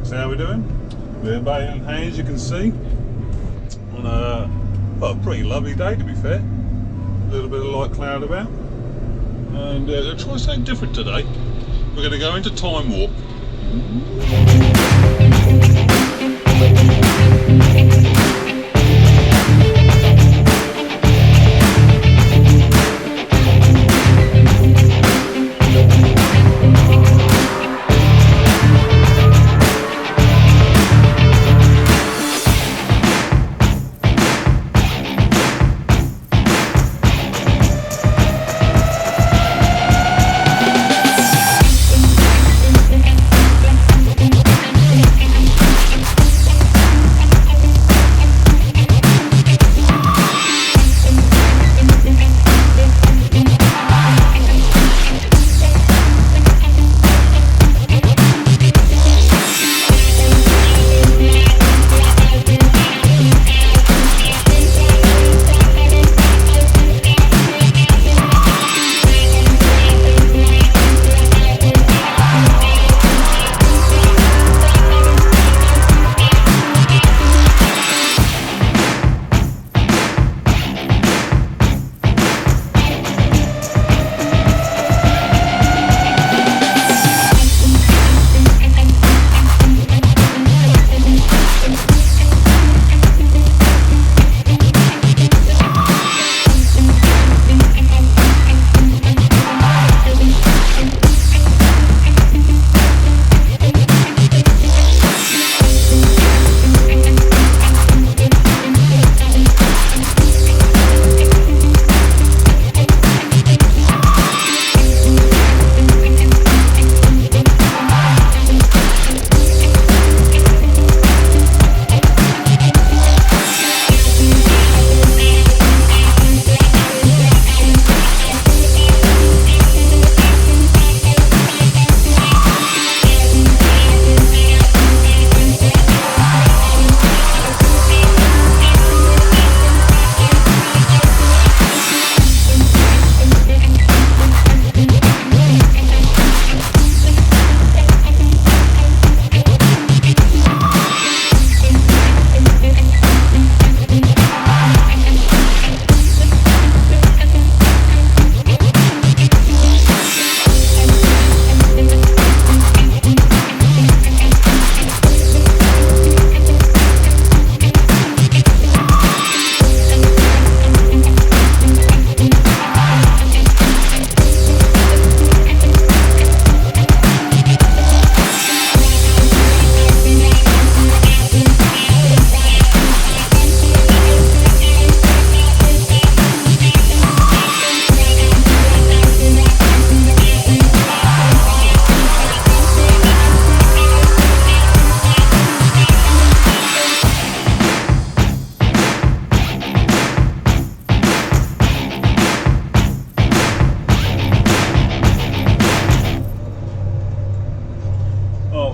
So how we doing? We're Baling, as you can see, on a pretty lovely day to be fair. A little bit of light cloud about. And let's try something different today. We're going to go into time warp.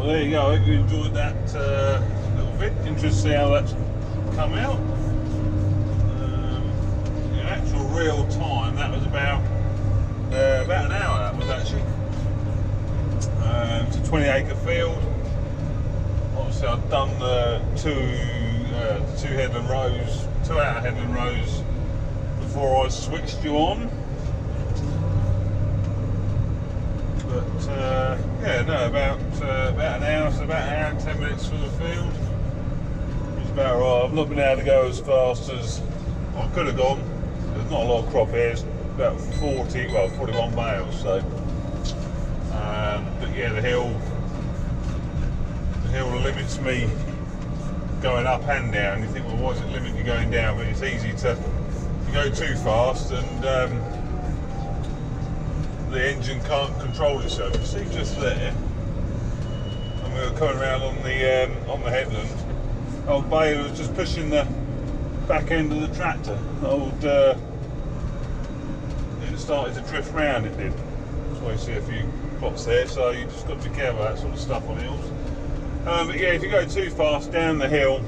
There you go, I hope you enjoyed that little bit. Interested to see how that's come out. In actual real time, that was about an hour, that was actually. It's a 20-acre field. Obviously I've done the two headland rows, 2 outer headland rows before I switched you on. But yeah, no, about an hour, so about an hour and 10 minutes for the field. It's about right. I've not been able to go as fast as I could have gone. There's not a lot of crop here. It's about 41 bales. So, but yeah, the hill limits me going up and down. You think, well, why does it limit you going down? But it's easy to go too fast and. The engine can't control itself. You see just there, and we were coming around on the headland. Old Baling was just pushing the back end of the tractor. It started to drift round. It did. That's why you see a few plots there. So you just got to be careful of that sort of stuff on hills. But yeah, if you go too fast down the hill,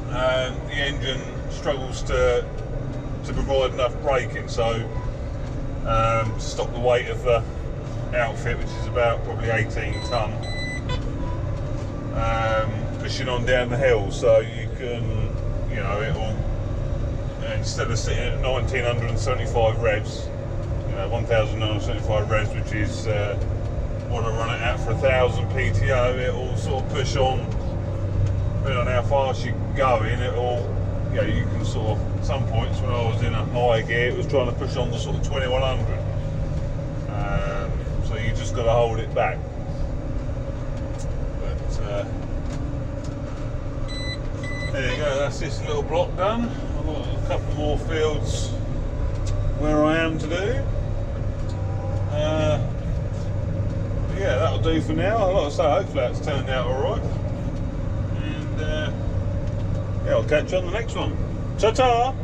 the engine struggles to provide enough braking. So. To stop the weight of the outfit, which is about probably 18 tonne. pushing on down the hill, so you can, you know, it'll, instead of sitting at 1975 revs, you know, 1975 revs, which is what I run it at for 1000 PTO, it'll sort of push on, depending on how fast you're going, it'll, you know, you can sort of, at some points when I was in a high gear, it was trying to push on to sort of 2100. So you just got to hold it back. But there you go, that's this little block done. I've got a couple more fields where I am to do. Yeah, that'll do for now. Like I say, hopefully that's turned out alright. And yeah, I'll catch you on the next one. Ta-ta!